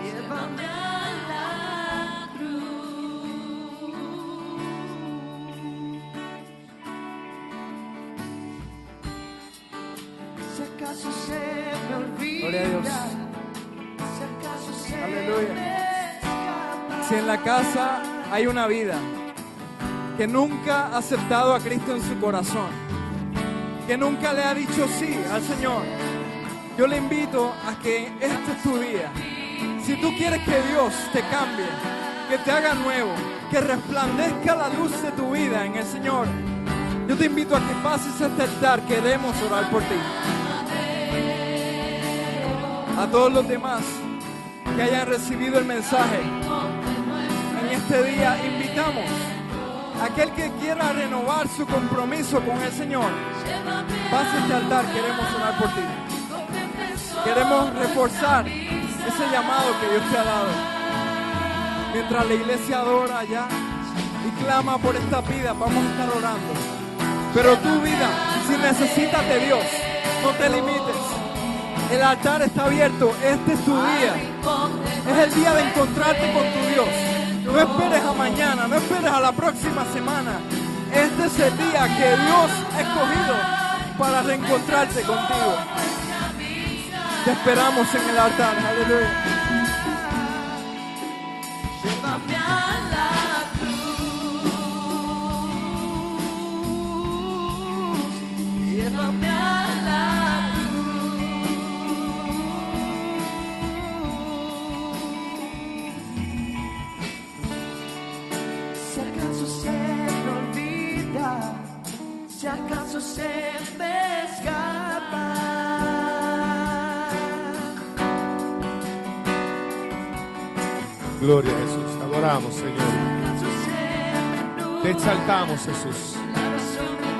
Llévame a la cruz. Si acaso se me olvida, Gloria a Dios. si acaso se Aleluya. me escapa, Si en la casa hay una vida que nunca ha aceptado a Cristo en su corazón, que nunca le ha dicho sí al Señor, yo le invito a que este es tu día. Si tú quieres que Dios te cambie, que te haga nuevo, que resplandezca la luz de tu vida en el Señor, yo te invito a que pases a este altar, queremos orar por ti. A todos los demás que hayan recibido el mensaje, en este día invitamos a aquel que quiera renovar su compromiso con el Señor. Pase a este altar, queremos orar por ti. Queremos reforzar ese llamado que Dios te ha dado. Mientras la iglesia adora allá y clama por esta vida, vamos a estar orando. Pero tu vida, si necesitas de Dios, no te limites. El altar está abierto, este es tu día. Es el día de encontrarte con tu Dios. No esperes a mañana, no esperes a la próxima semana. Este es el día que Dios ha escogido para reencontrarte contigo. Te esperamos en el altar. Aleluya. Llévame a la cruz, llévame a la cruz. Si acaso se me olvida, si acaso se me escapa, Gloria a Jesús, adoramos, Señor. Te exaltamos, Jesús.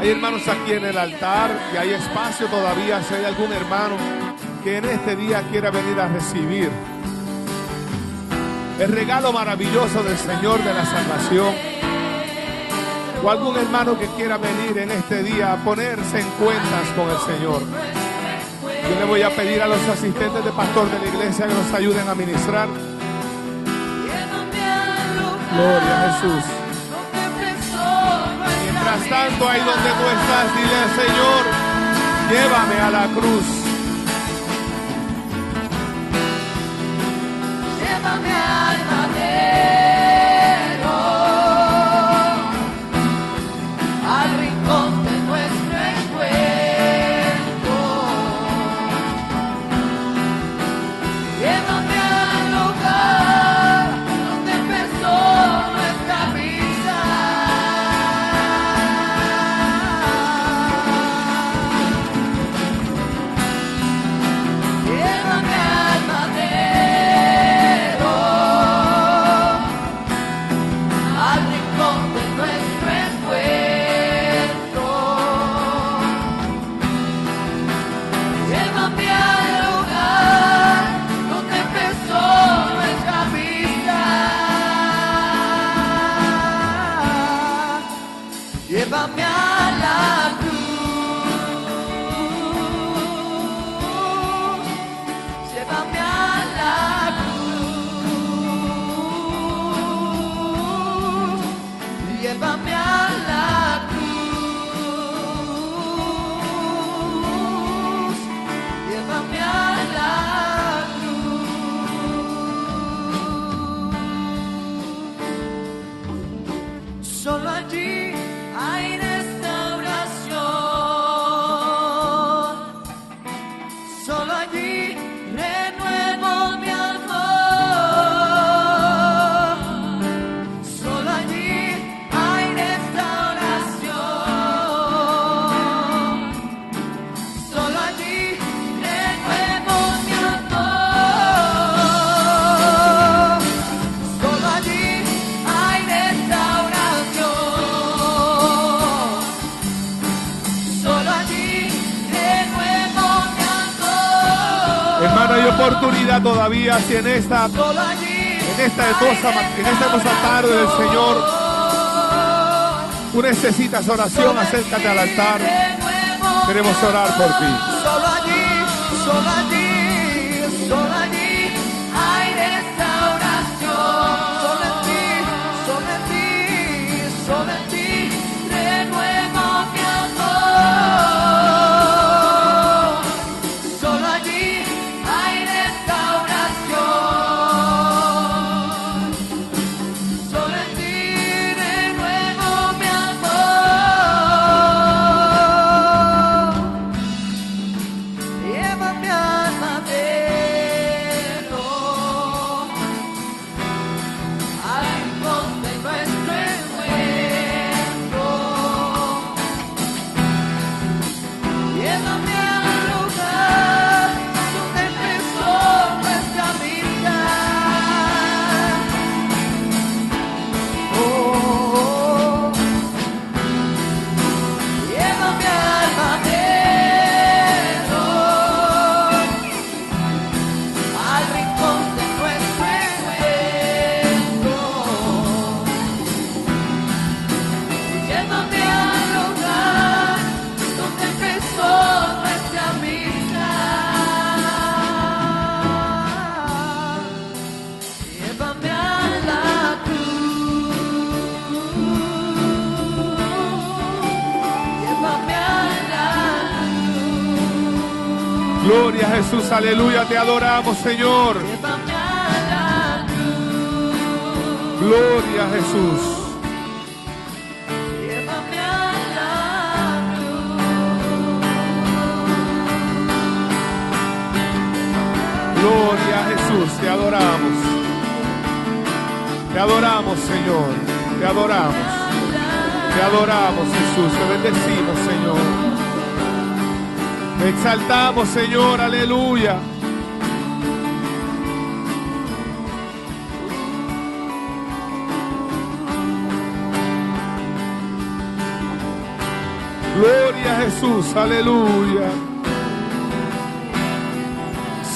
Hay hermanos aquí en el altar y hay espacio todavía. Si hay algún hermano que en este día quiera venir a recibir el regalo maravilloso del Señor de la salvación, o algún hermano que quiera venir en este día a ponerse en cuentas con el Señor, yo le voy a pedir a los asistentes de pastor de la iglesia que nos ayuden a ministrar. Gloria a Jesús. Mientras tanto, ahí donde tú estás, dile al Señor, llévame a la cruz. llévame al madero, al rincón de nuestro encuentro. Llévame al lugar donde empezó nuestra vida. Llévame al madero, al rincón de nuestro encuentro. Llévame al lugar donde empezó nuestra vida. Llévame a la cruz, llévame a la cruz, llévame a la cruz, llévame a la cruz. Solo allí hay restauración, solo allí renuevo mi amor, solo allí hay restauración, solo allí renuevo mi amor, solo allí hay restauración, solo allí renuevo mi amor. Hermano, hay oportunidad todavía si en esta hermosa tarde del Señor tú necesitas oración, acércate al altar. Queremos orar por ti. Solo allí, solo allí, solo allí hay restauración. Solo en ti, solo en ti, solo en ti renuevo mi amor. Solo allí hay restauración. Solo en ti renuevo mi amor. Llévame al Gloria a Jesús, aleluya, te adoramos, Señor. Llévame a la cruz. Gloria a Jesús. Llévame a la cruz. Gloria a Jesús, te adoramos. Te adoramos, Señor. Te adoramos. Te adoramos, Jesús. Te bendecimos, Señor. Te exaltamos, Señor. Aleluya. Gloria a Jesús. Aleluya.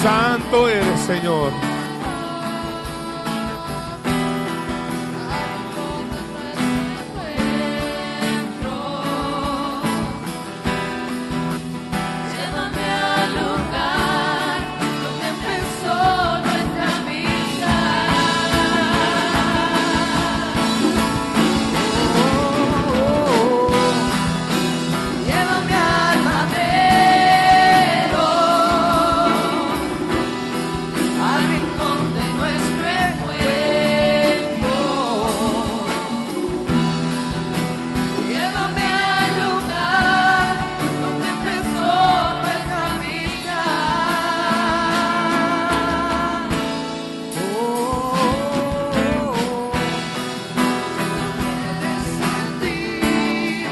Santo eres, Señor. Llévame al lugar donde empezó nuestra vida. Llévame al madero, al rincón de nuestro encuentro. Llévame al lugar donde empezó nuestra vida. Sentir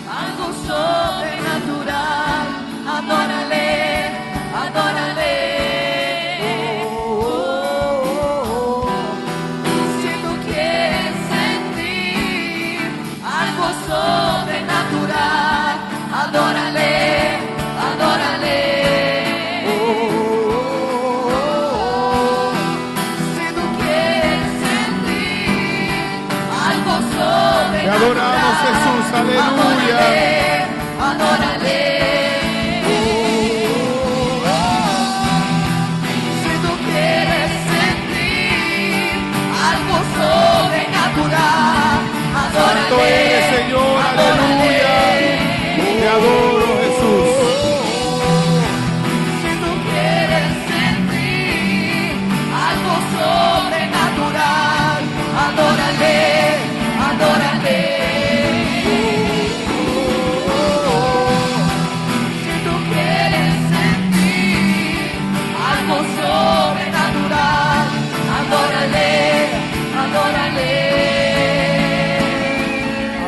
algo sobrenatural. Adórale, adórale. Si tú quieres sentir algo sobrenatural, adórale, adórale. Si tú quieres sentir algo sobrenatural, Te adoramos, Jesús. Aleluya. adórale, adórale. Si tú quieres sentir algo sobrenatural, adórale. Santo eres, Señor. Aleluya. Te adoro, Jesús. Si tú quieres sentir algo sobrenatural, adórale, adórale. Si tú quieres sentir algo sobrenatural, adórale, adórale.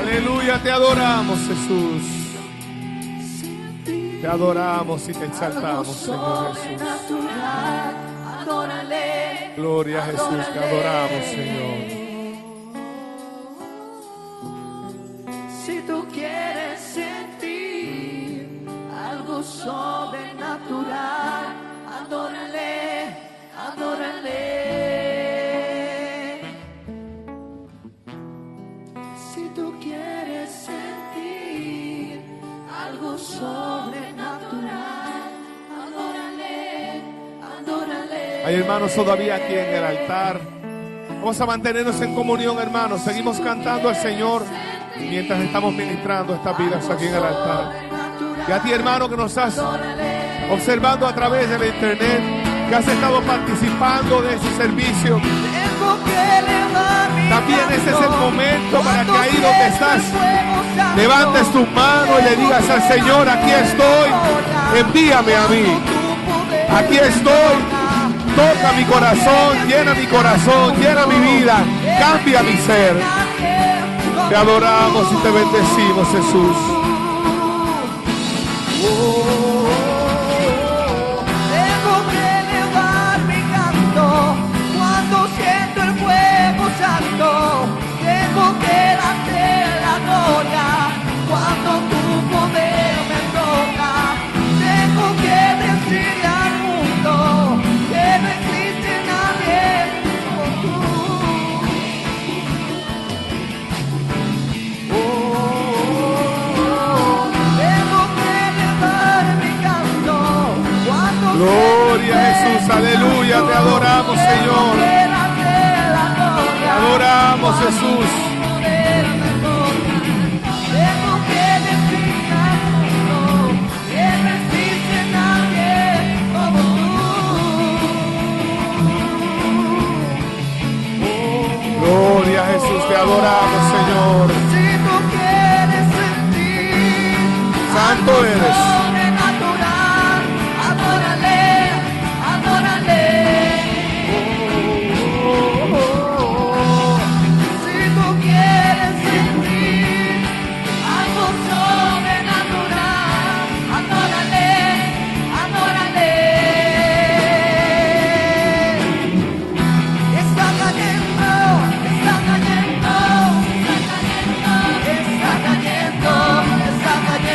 Aleluya, te adoramos, Jesús. Te adoramos y te exaltamos, Señor Jesús. Sobrenatural, adórale. Gloria a Jesús, te adoramos, Señor. Si tú quieres sentir algo sobrenatural, adórale, adórale. Si tú quieres sentir algo sobrenatural, adórale, adórale. Hay hermanos todavía aquí en el altar. Vamos a mantenernos en comunión, hermanos. Seguimos cantando al Señor mientras estamos ministrando estas vidas aquí en el altar. Y a ti, hermano, que nos estás observando a través de la internet, que has estado participando de este servicio, Tengo que elevar mi también ese es el canto. momento para que Cuando ahí donde siento estás, el fuego santo, levantes tu mano y le digas al Señor: aquí estoy, envíame a mí. Aquí estoy, toca mi corazón, llena mi vida, cambia mi ser. Te adoramos y te bendecimos, Jesús. Tengo que elevar mi canto cuando siento el fuego santo. Tengo que darte la gloria cuando tu poder me toca. Tengo que decirle al mundo que no existe nadie como tú. Tengo que elevar mi canto cuando Gloria a Jesús, aleluya, te adoramos, Señor. Te adoramos, Jesús. Tengo que decirle al mundo que no existe nadie como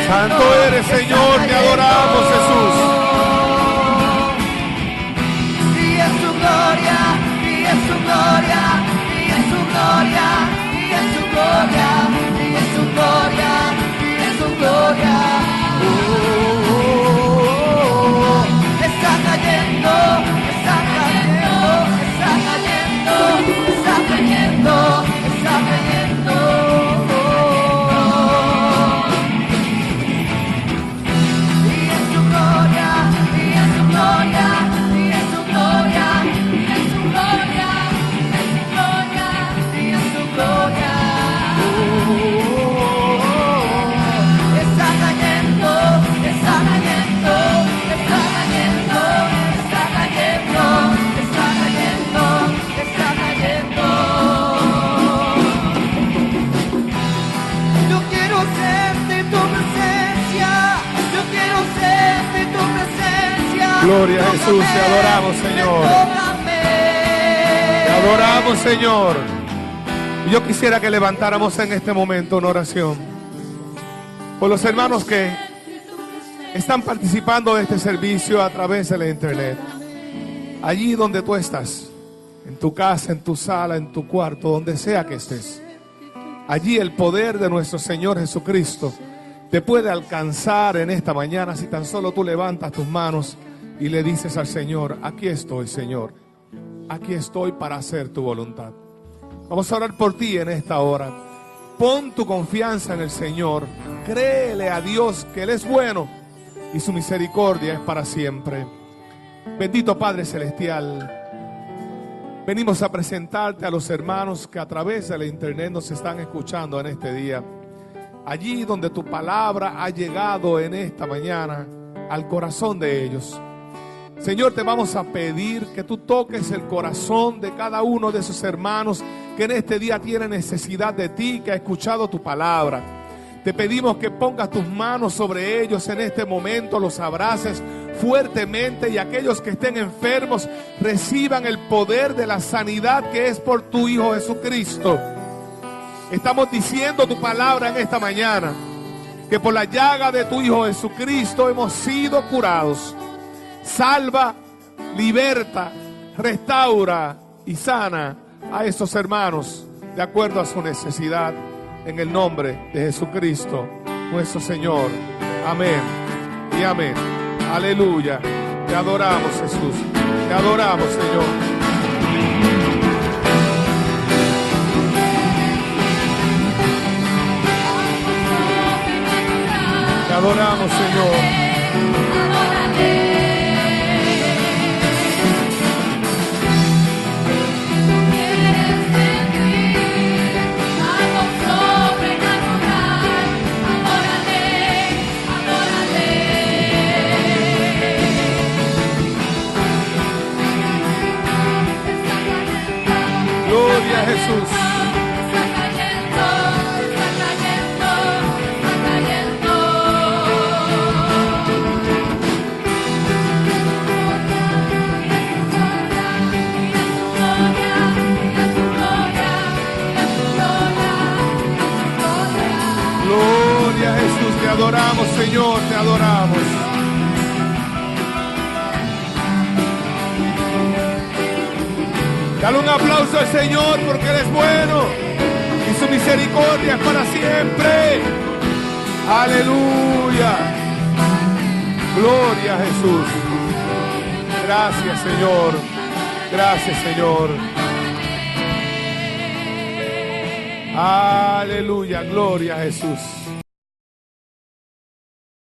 Santo eres, Señor, te adoramos, Jesús. Y en su gloria, y en su gloria, y en su gloria, y en su gloria, y en su gloria, y en su gloria. Está cayendo, está cayendo, está cayendo, está cayendo, está cayendo. Y en su gloria, y en su gloria, y en su gloria, y en su gloria, y en su gloria, y en su gloria. Está cayendo, está cayendo, está cayendo, está cayendo, está cayendo, está cayendo. Yo quiero ser de tu presencia, yo quiero ser de tu presencia. Gloria a Jesús, te adoramos, Señor. Te adoramos, Señor. Y yo quisiera que levantáramos en este momento una oración por los hermanos que están participando de este servicio a través de la internet. Allí donde tú estás, en tu casa, en tu sala, en tu cuarto, donde sea que estés. Allí el poder de nuestro Señor Jesucristo te puede alcanzar en esta mañana si tan solo tú levantas tus manos y le dices al Señor: aquí estoy, Señor, aquí estoy para hacer tu voluntad. Vamos a orar por ti en esta hora. Pon tu confianza en el Señor, créele a Dios que Él es bueno y su misericordia es para siempre. Bendito Padre Celestial, venimos a presentarte a los hermanos que a través de la internet nos están escuchando en este día. Allí donde tu palabra ha llegado en esta mañana al corazón de ellos. Señor, te vamos a pedir que tú toques el corazón de cada uno de esos hermanos que en este día tiene necesidad de ti, que ha escuchado tu palabra. Te pedimos que pongas tus manos sobre ellos en este momento, los abraces fuertemente, y aquellos que estén enfermos reciban el poder de la sanidad que es por tu Hijo Jesucristo. Estamos diciendo tu palabra en esta mañana, que por la llaga de tu Hijo Jesucristo hemos sido curados. Salva, liberta, restaura y sana a estos hermanos de acuerdo a su necesidad, en el nombre de Jesucristo nuestro Señor. Amén y amén. Aleluya. Te adoramos, Jesús. Te adoramos, Señor. Te adoramos, Señor. Gloria a Jesús. Gloria a Jesús, te adoramos, Señor, te adoramos. Dale un aplauso al Señor porque Él es bueno y su misericordia es para siempre. Aleluya. Gloria a Jesús. Gracias, Señor. Gracias, Señor. Aleluya. Gloria a Jesús.